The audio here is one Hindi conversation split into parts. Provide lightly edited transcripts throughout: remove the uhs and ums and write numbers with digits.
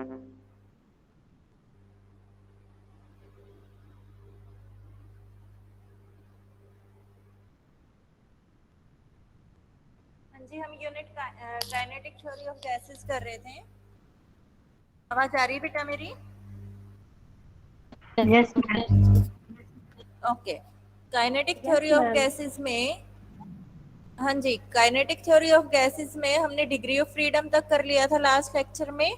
हाँ जी, हम unit kinetic theory of gases कर रहे थे। आवाज आ रही है बेटा मेरी? Yes ma'am. Okay. Kinetic yes theory of ma'am. Gases में, हाँ जी, काइनेटिक थ्योरी ऑफ गैसेस में हमने डिग्री ऑफ फ्रीडम तक कर लिया था लास्ट लेक्चर में।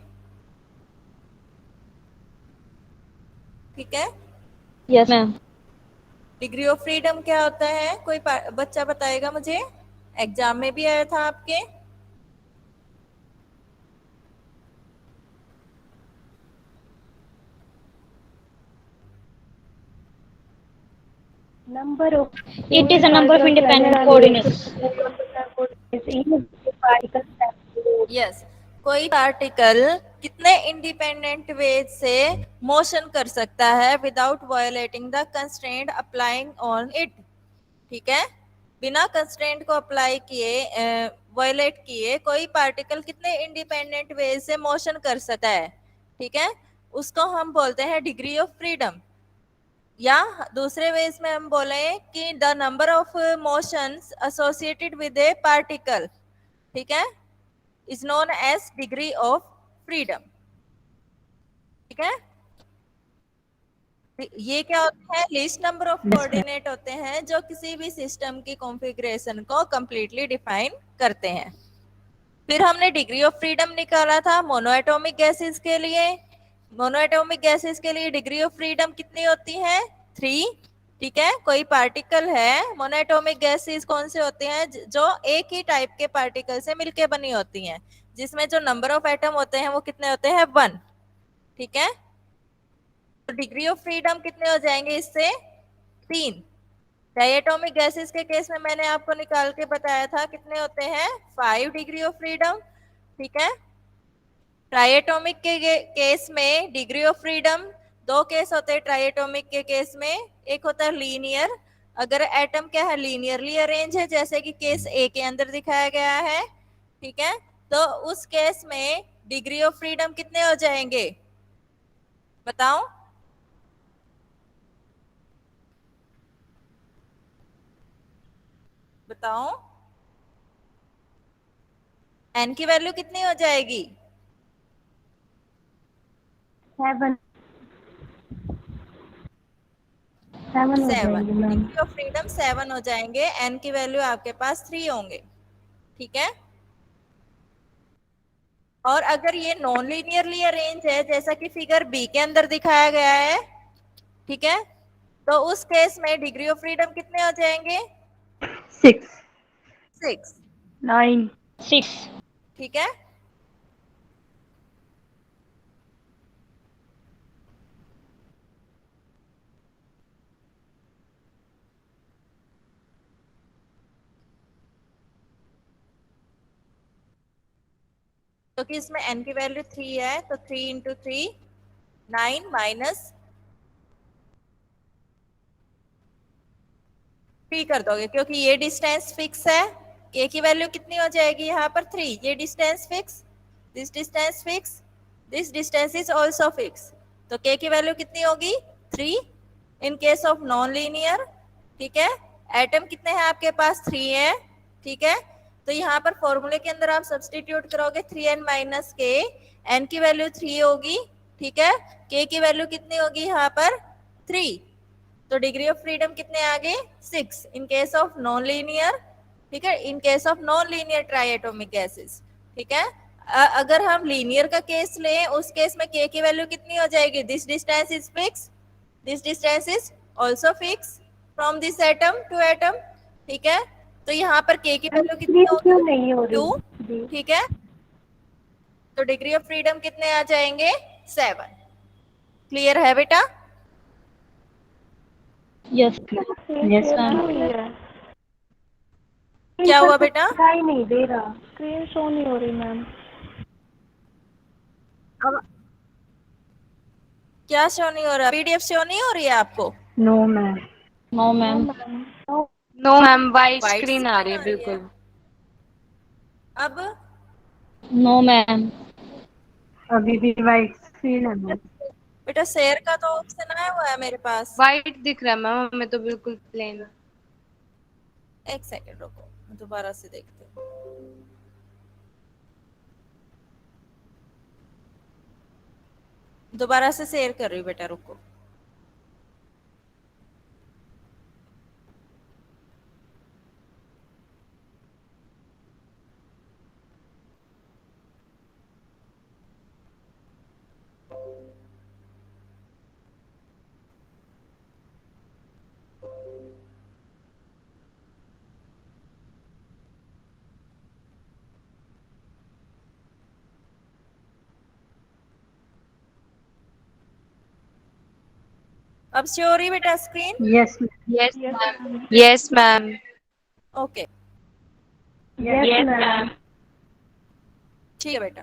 ठीक है। Yes ma'am. Degree of freedom क्या होता है? कोई बच्चा बताएगा मुझे? एग्जाम में भी आया था आपके। Number of It is a number of independent coordinates. Yes. कोई पार्टिकल कितने इंडिपेंडेंट वेज से मोशन कर सकता है without violating the constraint applying on it. ठीक है। बिना कंस्ट्रेंट को अप्लाई किए, वायोलेट किए, कोई पार्टिकल कितने इंडिपेंडेंट वेज से मोशन कर सकता है। ठीक है। उसको हम बोलते हैं डिग्री ऑफ फ्रीडम। या दूसरे वेज में हम बोले कि the number of motions associated with a particle, ठीक है, is known as degree of freedom. ठीक है। ये क्या होते हैं? लिस्ट नंबर ऑफ कोऑर्डिनेट होते हैं जो किसी भी सिस्टम की कॉन्फ़िगरेशन को कंप्लीटली डिफाइन करते हैं। फिर हमने डिग्री ऑफ फ्रीडम निकाला था मोनोएटॉमिक गैसेस के लिए। मोनोएटॉमिक गैसेस के लिए डिग्री ऑफ फ्रीडम कितनी होती है? 3। ठीक है। कोई पार्टिकल है, मोनोएटॉमिक गैसेस कौन से होते हैं? जो एक ही टाइप के पार्टिकल से मिलके बनी होती हैं, जिसमें जो नंबर ऑफ एटम होते हैं वो कितने होते हैं? 1। ठीक है। तो डिग्री ऑफ फ्रीडम कितने हो जाएंगे इससे? 3। डायटोमिक गैसेस के केस में मैंने आपको निकाल के बताया था कितने होते हैं? 5 डिग्री ऑफ फ्रीडम। ठीक है। ट्राइएटोमिक के केस में डिग्री ऑफ फ्रीडम 2 केस होते हैं। ट्राइएटोमिक के केस में एक होता है लीनियर, अगर एटम क्या है? लीनियरली अरेंज है, जैसे कि केस ए के अंदर दिखाया गया है। ठीक है। तो उस केस में डिग्री ऑफ फ्रीडम कितने हो जाएंगे? बताओ। बताओ। एन की वैल्यू कितनी हो जाएगी? 7 हो जाएंगे मैम। डिग्री ऑफ फ्रीडम 7 हो जाएंगे। एन की वैल्यू आपके पास 3 होंगे। ठीक है। और अगर ये नॉन लीनियरली अरेंज है, जैसा कि फिगर बी के अंदर दिखाया गया है, ठीक है, तो उस केस में डिग्री ऑफ फ्रीडम कितने हो जाएंगे? 6 6। 9 6। ठीक है। तो कि इसमें एन की वैल्यू 3 है, तो 3 इंटू 3 9 माइनस 3 कर दोगे, क्योंकि ये डिस्टेंस फिक्स है। के की वैल्यू कितनी हो जाएगी यहाँ पर? 3। ये distance fix, this distance fix, this distance is also fix. तो के की वैल्यू कितनी होगी? 3 इन केस ऑफ नॉन लीनियर। ठीक है। एटम कितने हैं आपके पास? 3 है। ठीक है। तो यहाँ पर फॉर्मूले के अंदर आप सब्सटीट्यूट करोगे 3n माइनस के, एन की वैल्यू 3 होगी। ठीक है। के की वैल्यू कितनी होगी यहाँ पर? 3। तो डिग्री ऑफ फ्रीडम कितने आ गए? 6 इन केस ऑफ नॉन लीनियर। ठीक है। इन case of non linear ट्राइएटोमिक gases. ठीक है। अगर हम लीनियर का केस लें, उस केस में के की वैल्यू कितनी हो जाएगी? This distance is fix, this distance is also fix from this atom to atom. ठीक है। तो यहाँ पर के की वैल्यू कितनी क्यों होगी? नहीं हो 2। रही? ठीक है। तो डिग्री ऑफ फ्रीडम कितने आ जाएंगे? 7। क्लियर है बेटा? Yes yes ma'am. क्या हुआ बेटा? दिखाई नहीं दे रहा, स्क्रीन शो नहीं हो रही मैम। अब क्या शो नहीं हो रहा? पीडीएफ शो नहीं हो रही है आपको? No ma'am. No ma'am. No ma'am, white white screen आ रही है बिल्कुल। अब नो मैम। अभी भी वाइट सीन है मैम। बेटा शेयर का तो ऑप्शन आया हुआ है मेरे पास। वाइट दिख रहा है मैम, हमें तो बिल्कुल प्लेन। एक सेकंड रुको, मैं दोबारा से देखती हूँ। दोबारा से शेयर कर रही हूँ बेटा, रुको। अब श्योर ही बेटा screen? Yes yes ma'am, yes ma'am. Okay, yes ma'am. ठीक है बेटा।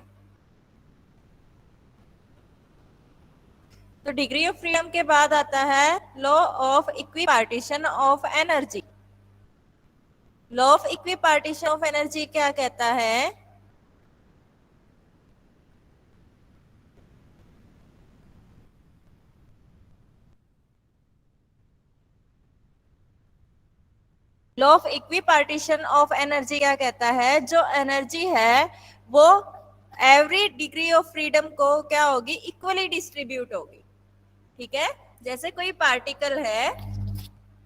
तो डिग्री ऑफ फ्रीडम के बाद आता है law of equipartition of energy. Law of equipartition of energy क्या कहता है? Law of equipartition of energy क्या कहता है? जो एनर्जी है वो एवरी डिग्री ऑफ फ्रीडम को क्या होगी? इक्वली डिस्ट्रीब्यूट होगी। ठीक है, जैसे कोई पार्टिकल है,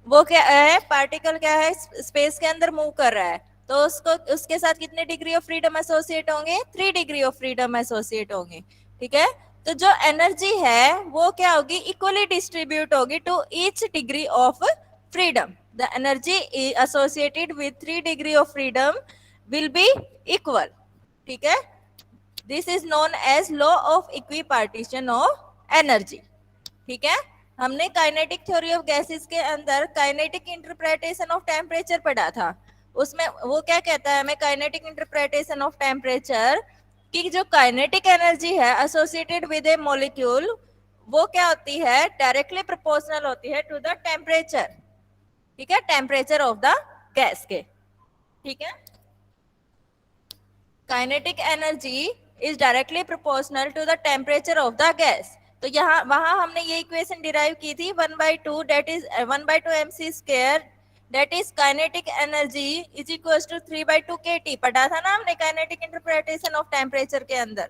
वो क्या है? पार्टिकल क्या है? स्पेस के अंदर मूव कर रहा है, तो उसको उसके साथ कितने डिग्री ऑफ फ्रीडम एसोसिएट होंगे? 3 डिग्री ऑफ फ्रीडम एसोसिएट होंगे। ठीक है, तो जो एनर्जी है वो क्या होगी? इक्वली डिस्ट्रीब्यूट होगी to each degree of freedom. The energy associated with 3 degree of freedom will be equal. ठीक है, this is known as law of equipartition of energy. ठीक है, हमने काइनेटिक थ्योरी ऑफ गैसेस के अंदर काइनेटिक इंटरप्रिटेशन ऑफ टेम्परेचर पढ़ा था। उसमें वो क्या कहता है हमें? काइनेटिक इंटरप्रिटेशन ऑफ टेम्परेचर कि जो काइनेटिक एनर्जी है एसोसिएटेड विद ए मॉलिक्यूल, वो क्या होती है? डायरेक्टली प्रोपोर्शनल होती है टू द टेम्परेचर। ठीक है, टेम्परेचर ऑफ द गैस के। ठीक है, kinetic energy is directly proportional to the temperature of the gas. तो यहाँ वहां हमने ये इक्वेशन डिराइव की थी 1/2 that is 1/2 mc square that is kinetic energy is equal to 3/2 kT। पढ़ा था ना हमने काइनेटिक इंटरप्रिटेशन ऑफ टेम्परेचर के अंदर।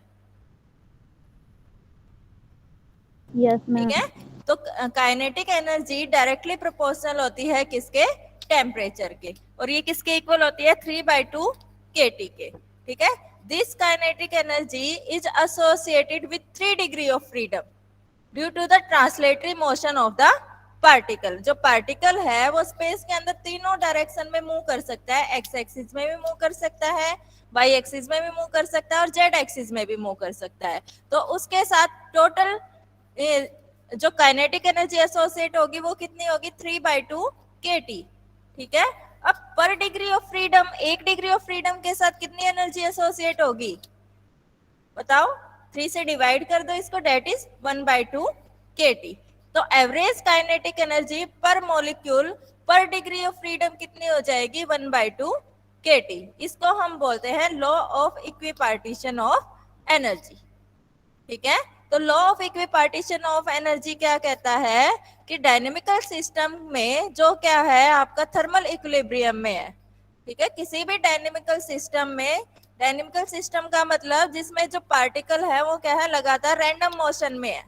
Yes ma'am. ठीक है, तो काइनेटिक एनर्जी डायरेक्टली प्रोपोर्शनल होती है किसके? टेम्परेचर के। और ये किसके इक्वल होती है? 3/2 kT के। ठीक है, this kinetic energy is associated with 3 degree of freedom due to the translatory motion of the particle. जो पार्टिकल है वो स्पेस के अंदर तीनों डायरेक्शन में मूव कर सकता है। एक्स एक्सिस में भी मूव कर सकता है, वाई एक्सिस में भी मूव कर सकता है, और जेड एक्सिस में भी मूव कर सकता है। तो उसके साथ टोटल जो काइनेटिक एनर्जी एसोसिएट होगी वो कितनी होगी? 3/2 kT। ठीक है, अब पर degree of freedom, 1 degree of freedom के साथ कितनी एनर्जी एसोसिएट होगी? बताओ, 3 से डिवाइड कर दो इसको, डेट इज 1/2 kT। तो एवरेज काइनेटिक एनर्जी पर मॉलिक्यूल पर डिग्री ऑफ फ्रीडम कितनी हो जाएगी? 1/2 kT। इसको हम बोलते हैं law of equipartition of energy. ठीक है, तो law of equipartition of energy क्या कहता है कि डायनेमिकल सिस्टम में जो क्या है आपका थर्मल इक्विलिब्रियम में है। ठीक है, किसी भी डायनेमिकल सिस्टम में, डायनेमिकल सिस्टम का मतलब जिसमें जो पार्टिकल है वो क्या है? लगातार रैंडम मोशन में है।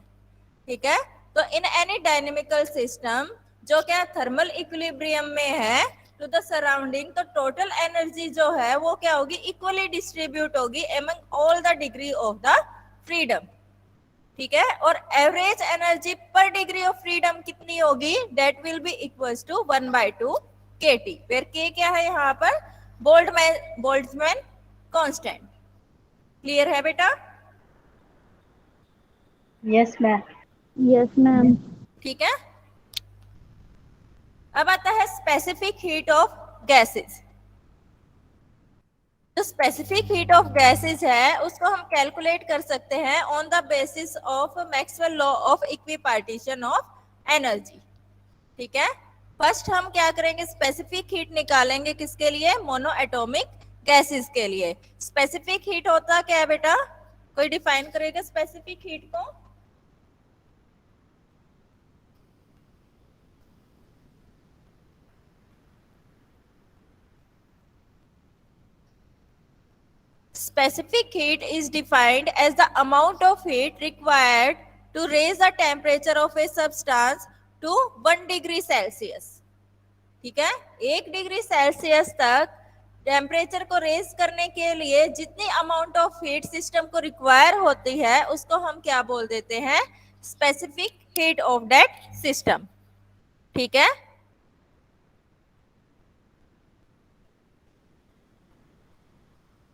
ठीक है, तो इन एनी डायनेमिकल सिस्टम जो क्या थर्मल इक्विलिब्रियम में है टू द सराउंडिंग, तो टोटल एनर्जी जो है वो क्या होगी? इक्वली डिस्ट्रीब्यूट होगी among all the degree of the freedom. ठीक है, और average energy per degree of freedom कितनी होगी? That will be equals to 1/2 kT, where k क्या है यहाँ पर? Boltzmann constant. क्लियर है बेटा? Yes ma'am. Yes ma'am. ठीक है, अब आता है स्पेसिफिक हीट ऑफ गैसेस। जो स्पेसिफिक हीट ऑफ गैसेस है उसको हम कैलकुलेट कर सकते हैं on the basis of Maxwell law of equipartition of energy. ठीक है, फर्स्ट हम क्या करेंगे? स्पेसिफिक हीट निकालेंगे किसके लिए? मोनो एटॉमिक गैसेस के लिए। स्पेसिफिक हीट होता क्या है बेटा? कोई डिफाइन करेगा स्पेसिफिक हीट को? Specific heat is defined as the amount of heat required to raise the temperature of a substance to 1 degree Celsius. ठीक है, 1 डिग्री सेल्सियस तक टेम्परेचर को रेज करने के लिए जितनी अमाउंट ऑफ हीट सिस्टम को रिक्वायर होती है उसको हम क्या बोल देते हैं? Specific heat of that system. ठीक है,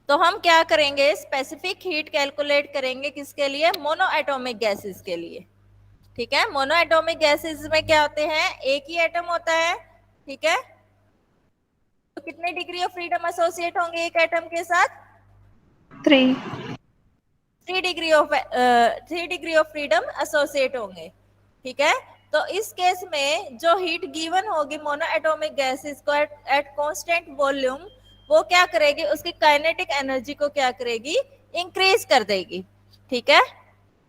तो हम क्या करेंगे? स्पेसिफिक हीट कैलकुलेट करेंगे किसके लिए? मोनो एटॉमिक गैसेस के लिए. ठीक है, मोनो एटॉमिक गैसेस में क्या होते हैं? एक ही एटम होता है. ठीक है, तो कितने डिग्री ऑफ फ्रीडम एसोसिएट होंगे एक एटम के साथ? 3 3 डिग्री ऑफ फ्रीडम एसोसिएट होंगे. ठीक है, तो इस केस में जो हीट गिवन होगी मोनो एटॉमिक गैसेस को एट कांस्टेंट वॉल्यूम, वो क्या करेगी? उसकी काइनेटिक एनर्जी को क्या करेगी? इंक्रीज कर देगी. ठीक है,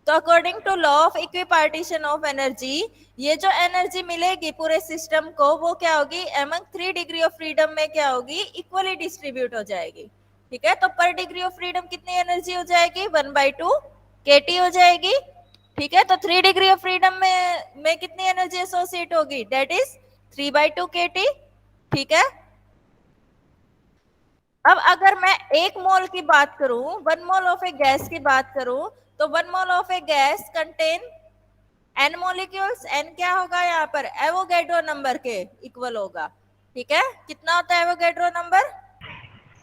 तो according to law of equipartition of energy, ये जो एनर्जी मिलेगी पूरे सिस्टम को वो क्या होगी? एमंग 3 डिग्री ऑफ फ्रीडम में क्या होगी? इक्वली डिस्ट्रीब्यूट हो जाएगी. ठीक है, तो पर डिग्री ऑफ फ्रीडम कितनी एनर्जी हो जाएगी? 1/2 kT हो जाएगी. ठीक है, तो 3 डिग्री ऑफ फ्रीडम में कितनी एनर्जी एसोसिएट होगी? That is 3/2 kT. ठीक है, अब अगर मैं 1 मोल की बात करूं, 1 मोल ऑफ ए गैस की बात करूं, तो 1 mole of a gas contain n molecules. n क्या होगा यहाँ पर? एवोगैड्रो नंबर के इक्वल होगा. ठीक है, कितना होता है एवोगैड्रो नंबर?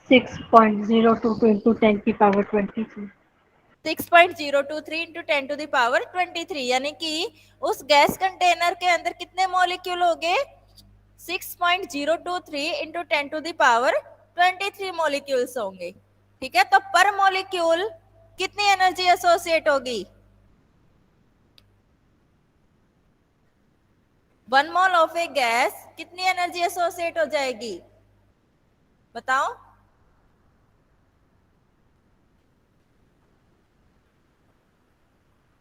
6.022 into 10 की power 23. 6.023 into 10 to the power 23, यानी कि उस गैस कंटेनर के अंदर कितने मॉलिक्यूल हो गए? 6.023 into 10 to the power 23 molecules होंगे. ठीक है, तो पर मॉलिक्यूल कितनी एनर्जी एसोसिएट होगी? 1 मोल ऑफ ए गैस कितनी एनर्जी एसोसिएट हो जाएगी? बताओ.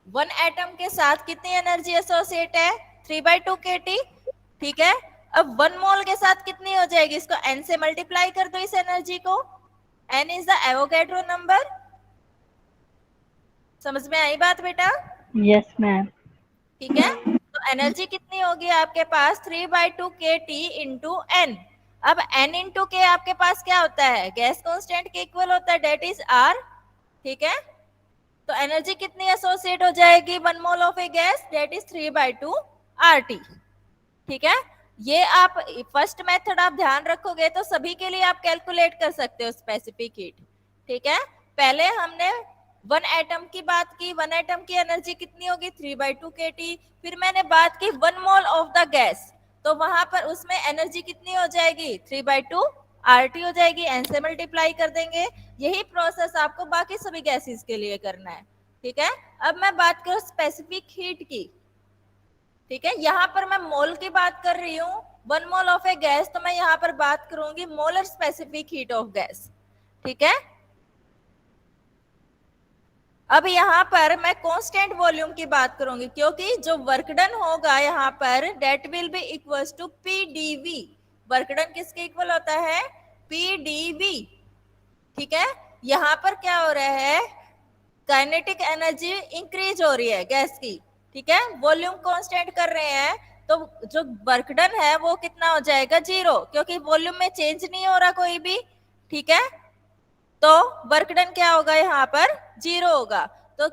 वन एटम के साथ कितनी एनर्जी एसोसिएट है? 3/2 kT. ठीक है, अब 1 मोल के साथ कितनी हो जाएगी? इसको n से मल्टीप्लाई कर दो इस एनर्जी को. n is the Avogadro number. समझ में आई बात बेटा? Yes ma'am. ठीक है, तो एनर्जी कितनी होगी आपके पास? 3/2 kT इंटू n. अब n इंटू k आपके पास क्या होता है? गैस कांस्टेंट के इक्वल होता है, डेट इज r. ठीक है, तो एनर्जी कितनी एसोसिएट हो जाएगी 1 mole of a gas? That is 3/2 RT. ठीक है, ये आप फर्स्ट मेथड आप ध्यान रखोगे तो सभी के लिए आप कैलकुलेट कर सकते हो स्पेसिफिक हीट. ठीक है, पहले हमने 1 एटम की बात की. 1 एटम की एनर्जी कितनी होगी? 3/2 kT. फिर मैंने बात की 1 मोल ऑफ द गैस, तो वहां पर उसमें एनर्जी कितनी हो जाएगी? 3/2 RT हो जाएगी. n से मल्टीप्लाई कर देंगे. यही प्रोसेस आपको बाकी सभी गैसेस के लिए करना है. ठीक है, अब मैं बात करूं स्पेसिफिक हीट की. ठीक है, यहाँ पर मैं मोल की बात कर रही हूँ. 1 मोल ऑफ ए गैस, तो मैं यहाँ पर बात करूंगी molar specific heat of gas. ठीक है, अब यहाँ पर मैं कांस्टेंट वॉल्यूम की बात करूंगी क्योंकि जो वर्क डन होगा यहाँ पर that will be equals to PdV. Work done किसके इक्वल होता है? PdV. ठीक है, यहाँ पर क्या हो रहा है? काइनेटिक एनर्जी इंक्रीज हो रही है गैस की. ठीक है, वॉल्यूम कांस्टेंट कर रहे हैं तो जो वर्क डन है वो कितना हो जाएगा? 0, क्योंकि वॉल्यूम में चेंज नहीं हो रहा कोई भी. ठीक है, तो वर्क डन क्या होगा? यहाँ पर 0 होगा. तो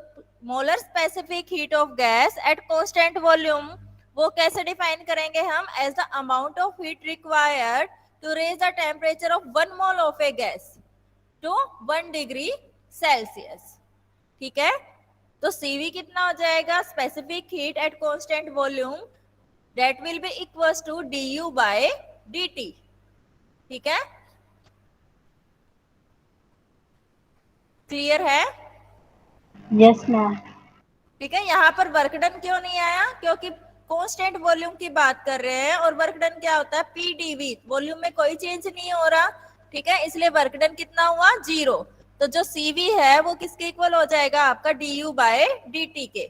molar specific heat of gas at constant volume वो कैसे डिफाइन करेंगे हम? As the amount of heat required to raise the temperature of 1 mole of a gas to 1 degree Celsius. ठीक है, तो CV कितना हो जाएगा? Specific heat at constant volume, that will be equals to du/dt. ठीक है, क्लियर है? Yes ma'am. ठीक है, यहाँ पर वर्क डन क्यों नहीं आया? क्योंकि कांस्टेंट वॉल्यूम की बात कर रहे हैं और वर्क डन क्या होता है? PdV. वॉल्यूम में कोई चेंज नहीं हो रहा. ठीक है, इसलिए वर्क डन कितना हुआ? 0. तो जो CV है वो किसके इक्वल हो जाएगा, आपका du बाय dt के।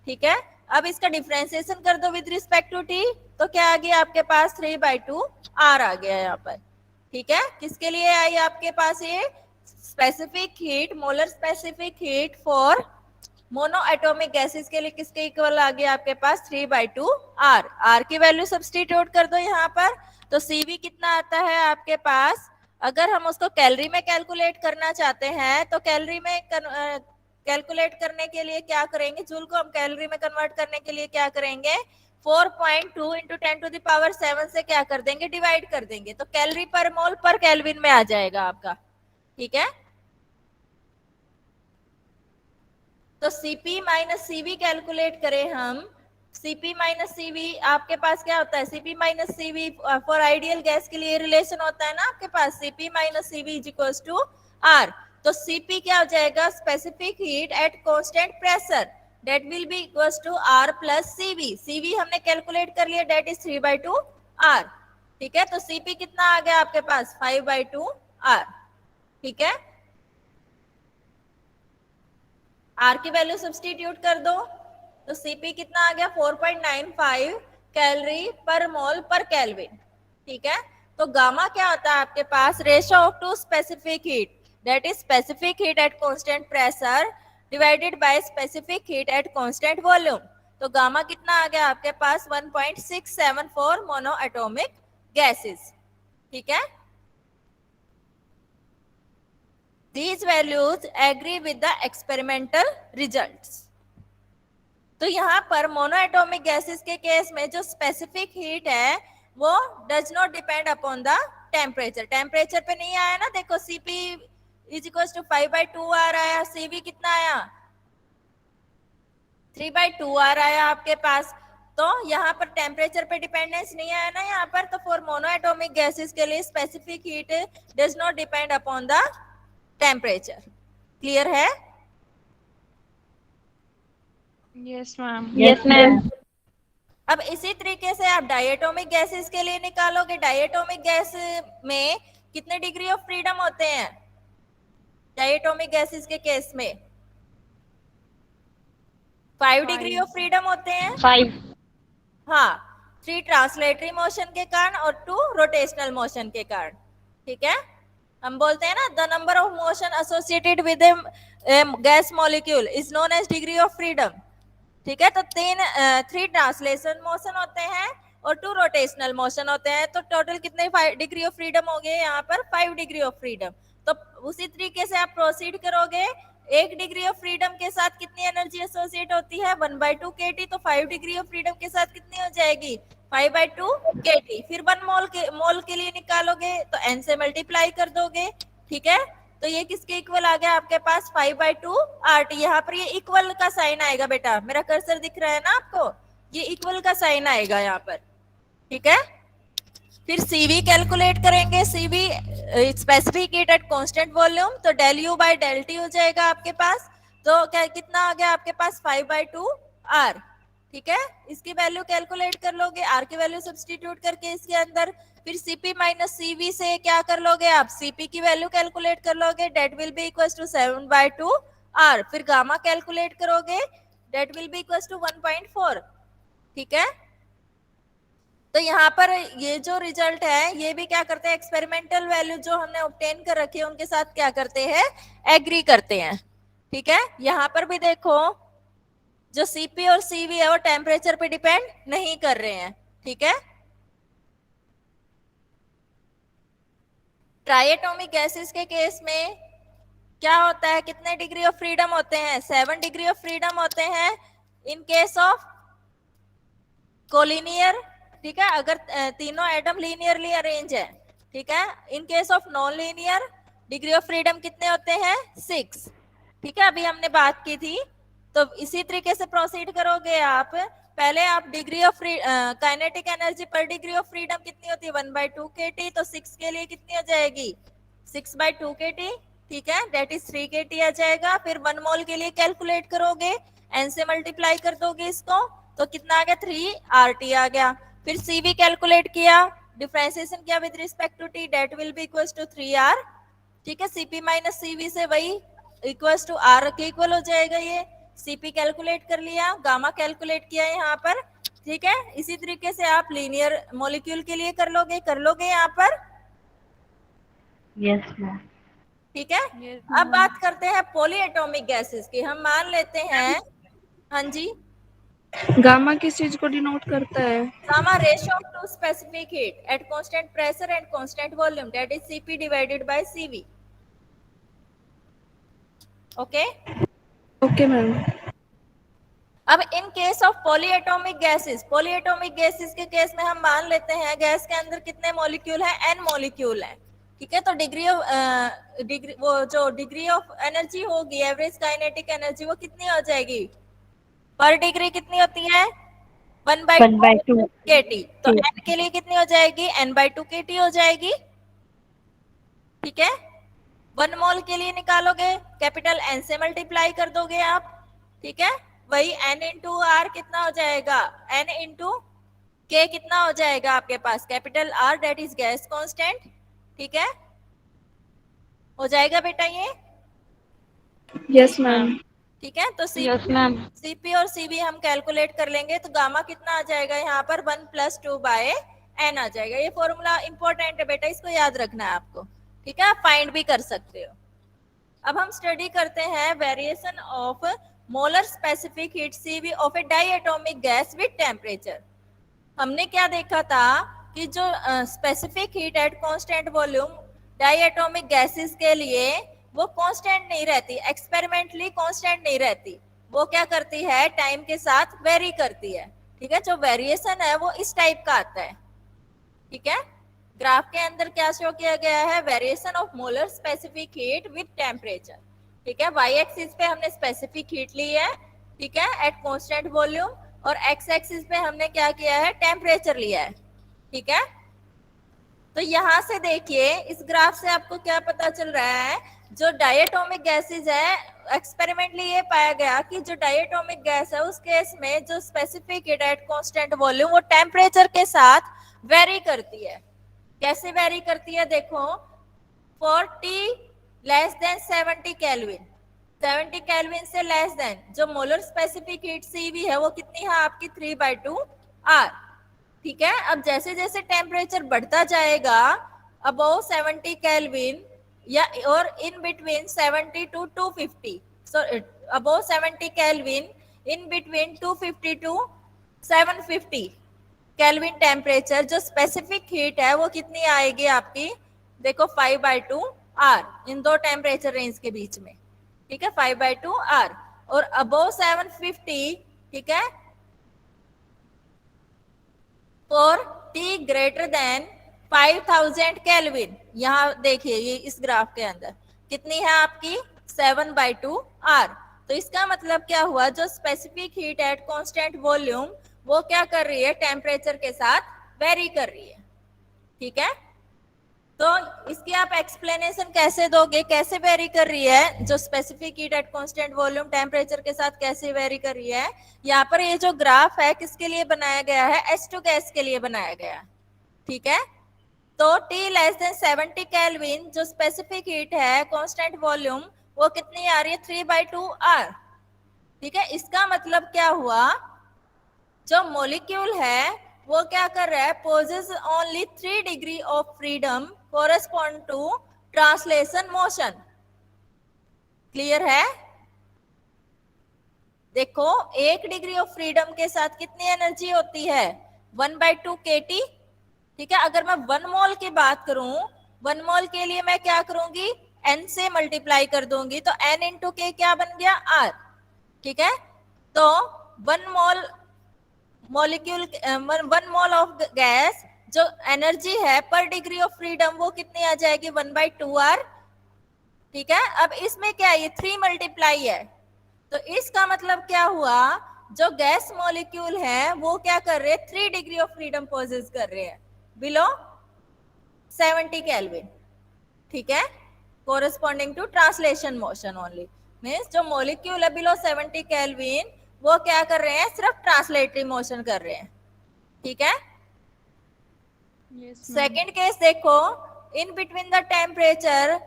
ठीक है, अब इसका डिफरेंशिएशन कर दो विद रिस्पेक्ट टू t, तो क्या आ गया आपके पास 3/2 r आ गया यहाँ पर। ठीक है, किसके लिए आई आपके पास ये specific heat, molar specific heat for monoatomic gases के लिए किसके इक्वल आ गया आपके पास 3/2 r। r की वैल्यू सब्स्टिट्यूट कर दो यहाँ पर, तो CV कितना आता है आपके पास, अगर हम उसको कैलोरी में कैलकुलेट करना चाहते हैं तो कैलोरी में कैलकुलेट करने के लिए क्या करेंगे, जूल को हम कैलोरी में कन्वर्ट करने के लिए क्या करेंगे, 4.2 इंटू 10⁻7 से क्या कर देंगे, डिवाइड कर देंगे, तो कैलोरी पर मोल पर केल्विन में आ जाएगा आपका। ठीक है, तो Cp माइनस CV कैलकुलेट करें हम, Cp माइनस CV आपके पास क्या होता है, Cp minus CV for ideal gas के लिए रिलेशन होता है ना आपके पास, Cp minus CV is equals to R। तो Cp क्या हो जाएगा, specific heat at constant pressure, that will be equals to R plus CV। CV हमने कैलकुलेट कर लिया, दैट इज 3/2 R। ठीक है, तो Cp कितना आ गया आपके पास 5/2 R। ठीक है, R की वैल्यू सब्स्टिट्यूट कर दो, तो Cp कितना आ गया 4.95 कैलोरी पर मोल पर केल्विन। ठीक है, तो गामा क्या होता है आपके पास, ratio of two specific heat, that is specific heat at constant pressure divided by specific heat at constant volume. तो गामा कितना आ गया आपके पास 1.67 फॉर मोनो एटॉमिक गैसेस। ठीक है, These values agree with the experimental results। तो यहाँ पर मोनोएटॉमिक गैसेस के केस में जो स्पेसिफिक हीट है वो does not depend upon the temperature, temperature पे नहीं आया ना, देखो Cp is equals to 5/2 R आया, CV कितना आया 3/2 R आया आपके पास। तो यहाँ पर टेम्परेचर पे डिपेंडेंस नहीं आया ना यहाँ पर, तो फॉर मोनोएटॉमिक गैसेस के लिए specific heat does not depend upon the temperature. Clear है? Yes, ma'am. Yes, ma'am. अब इसी तरीके से आप डायटोमिक गैसेस के लिए निकालोगे, डायटोमिक गैस में कितने डिग्री ऑफ फ्रीडम होते हैं, डायटोमिक गैसेस के केस में 5 डिग्री ऑफ फ्रीडम होते हैं। 5. हाँ, 3 ट्रांसलेटरी मोशन के कारण और 2 रोटेशनल मोशन के कारण। ठीक है, हम बोलते हैं ना the number of motion associated with gas molecule is known as degree of freedom. ठीक है, तो 3 ट्रांसलेशन मोशन होते हैं और 2 रोटेशनल मोशन होते हैं, तो टोटल कितने डिग्री ऑफ फ्रीडम हो गए यहाँ पर 5 डिग्री ऑफ फ्रीडम। तो उसी तरीके से आप प्रोसीड करोगे, 1 डिग्री ऑफ फ्रीडम के साथ कितनी एनर्जी एसोसिएट होती है 1/2 kT, तो 5 डिग्री ऑफ फ्रीडम के साथ कितनी हो जाएगी 5/2 kT। फिर 1 मोल के लिए निकालोगे तो n से मल्टीप्लाई कर दोगे। ठीक है, तो ये किसके इक्वल आ गया आपके पास 5/2 RT। यहाँ पर ये इक्वल का साइन आएगा बेटा, मेरा कर्सर दिख रहा है ना आपको, ये इक्वल का साइन आएगा यहाँ पर। ठीक है, फिर CV कैलकुलेट करेंगे, CV specific heat at constant volume, तो del U by del T हो जाएगा आपके पास। तो क्या कितना आ गया आपके पास 5/2 R। ठीक है, इसकी वैल्यू कैलकुलेट कर लोगे, R की वैल्यू सब्स्टिट्यूट करके इसके अंदर, फिर Cp माइनस CV से क्या कर लोगे आप, Cp की वैल्यू कैलकुलेट कर लोगे, that will be equals to 7/2 R। फिर गामा कैलकुलेट करोगे, that will be equals to 1.4। ठीक है, तो यहाँ पर ये जो रिजल्ट है ये भी क्या करते हैं, एक्सपेरिमेंटल वैल्यू जो हमने ऑब्टेन कर रखी है उनके साथ क्या करते हैं, एग्री करते हैं। ठीक है, यहाँ पर भी देखो जो Cp और CV है वो टेम्परेचर पे डिपेंड नहीं कर रहे हैं। ठीक है, ट्राइएटॉमिक गैसेस के केस में क्या होता है, कितने डिग्री ऑफ फ्रीडम होते हैं 7 डिग्री ऑफ फ्रीडम होते हैं इन केस ऑफ कोलिनियर। ठीक है, अगर तीनों एटम लीनियरली अरेंज है। ठीक है, इन case of non linear degree of freedom कितने होते हैं 6। ठीक है, अभी हमने बात की थी, तो इसी तरीके से प्रोसीड करोगे आप। पहले आप degree of kinetic energy per degree of freedom कितनी होती है 1/2 kT, तो 6 के लिए कितनी हो जाएगी 6/2 kT। ठीक है, डेट इज 3 kT आ जाएगा। फिर 1 मोल के लिए कैलकुलेट करोगे, n से मल्टीप्लाई कर दोगे इसको, तो कितना आ गया 3 RT आ गया। फिर CV कैलकुलेट किया, डिफरेंशिएशन किया with respect to T, that will be equals to 3 R ठीक है, Cp माइनस Cv से वही इक्वल्स टू R के इक्वल हो जाएगा। ये Cp कैलकुलेट कर लिया, गामा कैलकुलेट किया यहाँ पर। ठीक है, इसी तरीके से आप लीनियर मॉलिक्यूल के लिए कर लोगे यहाँ पर। Yes, ma'am. ठीक है, Yes, अब ma'am. बात करते हैं पॉलीएटॉमिक गैसेस की। हम मान लेते हैं, हाँ जी, गामा किस चीज को डिनोट करता है? Gamma ratio of two specific heat at constant pressure and constant volume, that is Cp divided by Cv। Okay, okay ma'am. अब in case of polyatomic gases के केस में हम मान लेते हैं गैस के अंदर कितने मॉलिक्यूल हैं, n मॉलिक्यूल हैं। ठीक है, तो डिग्री ऑफ एनर्जी होगी, एवरेज काइनेटिक एनर्जी, वो कितनी हो जाएगी पर डिग्री, कितनी होती है 1/2 kT। तो n के लिए कितनी हो जाएगी, n/2 kT हो जाएगी। ठीक है, 1 मोल के लिए निकालोगे, कैपिटल N से मल्टीप्लाई कर दोगे आप। ठीक है, वही N इंटू R कितना हो जाएगा, N इंटू K कितना हो जाएगा आपके पास, capital R, that is gas constant. ठीक है, हो जाएगा बेटा ये। Yes ma'am. ठीक है, तो यस मैम। Cp और Cv हम कैलकुलेट कर लेंगे, तो गामा कितना आ जाएगा यहाँ पर 1 + 2/n आ जाएगा। ये फॉर्मूला इंपॉर्टेंट है बेटा, इसको याद रखना है आपको। ठीक है, आप फाइंड भी कर सकते हो। अब हम स्टडी करते हैं variation of molar specific heat Cv of A diatomic gas with temperature. हमने क्या देखा था कि जो specific heat at constant volume diatomic gases के लिए वो कांस्टेंट नहीं रहती, एक्सपेरिमेंटली कांस्टेंट नहीं रहती, वो क्या करती है, टाइम के साथ वेरी करती है। ठीक है, जो वेरिएशन है वो इस टाइप का आता है। ठीक है, ग्राफ के अंदर क्या शो किया गया है, variation of molar specific heat with temperature. ठीक है, वाई एक्सिस पे हमने स्पेसिफिक हीट ली है, ठीक है, एट कांस्टेंट वॉल्यूम, और एक्स एक्सिस पे हमने क्या किया है, टेम्परेचर लिया है। ठीक है, तो यहां से देखिए इस ग्राफ से आपको क्या पता चल रहा है, जो डायटोमिक गैसेस है, एक्सपेरिमेंटली ये पाया गया कि जो डायटोमिक गैस है उस केस में जो specific heat at constant volume वो टेम्परेचर के साथ वेरी करती है। कैसे वेरी करती है, देखो, for T less than 70 kelvin, 70 kelvin से लेस देन जो मोलर स्पेसिफिक हीट Cv है वो कितनी है आपकी 3/2 R। ठीक है, अब जैसे जैसे टेम्परेचर बढ़ता जाएगा अबव 70 केल्विन या और in between 70 to 250, so above 70 kelvin, in between 250 to 750 kelvin temperature, जो स्पेसिफिक हीट है वो कितनी आएगी आपकी, देखो 5/2 R, इन दो टेम्परेचर रेंज के बीच में। ठीक है, 5/2 R, और अबव 750, ठीक है, for T greater than 5000 kelvin. यहाँ देखिए ये इस ग्राफ के अंदर कितनी है आपकी 7/2 R। तो इसका मतलब क्या हुआ, जो specific heat at constant volume वो क्या कर रही है, टेम्परेचर के साथ वेरी कर रही है। ठीक है, तो इसकी आप एक्सप्लेनेशन कैसे दोगे, कैसे वेरी कर रही है, जो specific heat at constant volume temperature के साथ कैसे वेरी कर रही है। यहाँ पर ये जो ग्राफ है किसके लिए बनाया गया है, H2 गैस के लिए बनाया गया है। ठीक है, तो T लेस देन 70 केल्विन जो स्पेसिफिक हीट है कांस्टेंट वॉल्यूम वो कितनी आ रही है 3/2 R। ठीक है, इसका मतलब क्या हुआ, जो मॉलिक्यूल है वो क्या कर रहा है, possesses only 3 degree of freedom correspond to translation motion. Clear है, देखो 1 डिग्री ऑफ फ्रीडम के साथ कितनी एनर्जी होती है 1/2 kT। ठीक है, अगर मैं 1 मोल की बात करूं, 1 मोल के लिए मैं क्या करूंगी, N से मल्टीप्लाई कर दूंगी, तो N इंटू K क्या बन गया R। ठीक है, तो 1 मोल मॉलिक्यूल 1 मोल ऑफ गैस जो एनर्जी है पर डिग्री ऑफ फ्रीडम वो कितनी आ जाएगी 1/2 R। ठीक है, अब इसमें क्या है, ये 3 मल्टीप्लाई है, तो इसका मतलब क्या हुआ, जो गैस मॉलिक्यूल है वो क्या कर रहे हैं, 3 डिग्री ऑफ फ्रीडम पोजेस कर रहे हैं बिलो 70 केल्विन। ठीक है, corresponding to translation motion only, means जो मॉलिक्यूल है बिलो 70 केल्विन वो क्या कर रहे हैं, सिर्फ ट्रांसलेटरी मोशन कर रहे हैं। ठीक है, सेकेंड केस देखो, in between the temperature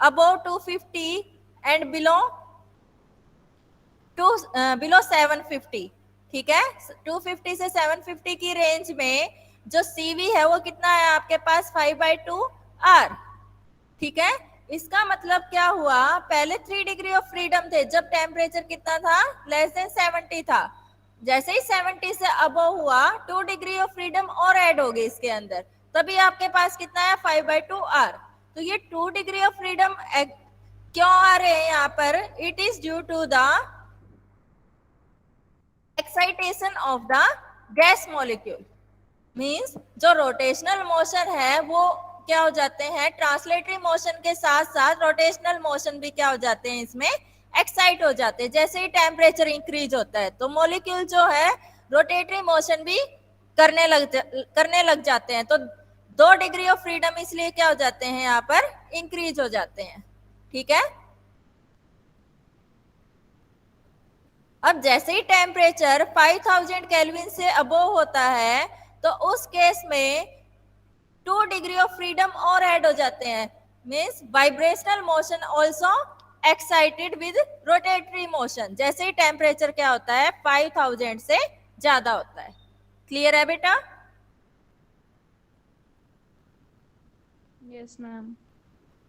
above 250 and below 750, ठीक है। 250 से 750 की रेंज में जो CV है वो कितना है आपके पास 5/2R, ठीक है। इसका मतलब क्या हुआ, पहले 3 डिग्री ऑफ फ्रीडम थे जब टेम्परेचर कितना था, लेस देन 70 था। जैसे ही 70 से अबव हुआ 2 डिग्री ऑफ फ्रीडम और ऐड हो गई इसके अंदर, तभी आपके पास कितना है 5/2R। तो ये 2 डिग्री ऑफ फ्रीडम क्यों आ रहे हैं यहाँ पर, it is due to the excitation of the gas molecule. Means जो रोटेशनल मोशन है वो क्या हो जाते हैं, ट्रांसलेटरी मोशन के साथ साथ रोटेशनल मोशन भी क्या हो जाते हैं, इसमें एक्साइट हो जाते हैं। जैसे ही टेम्परेचर इंक्रीज होता है तो मॉलिक्यूल जो है रोटेटरी मोशन भी करने लग जाते हैं। तो 2 डिग्री ऑफ फ्रीडम इसलिए क्या हो जाते हैं यहाँ पर, इंक्रीज हो जाते हैं, ठीक है। अब जैसे ही टेम्परेचर 5000 केल्विन से अबोव होता है तो उस केस में 2 डिग्री ऑफ फ्रीडम और ऐड हो जाते हैं। Means vibrational motion also excited with rotatory motion. जैसे ही टेम्परेचर क्या होता है 5000 से ज्यादा होता है। क्लियर है बेटा? Yes ma'am.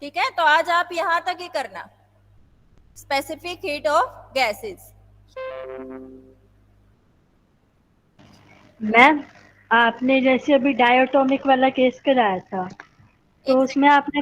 ठीक है, तो आज आप यहां तक ही करना, specific heat of gases. Ma'am आपने जैसे अभी डायटोमिक वाला केस कराया था, तो उसमें आपने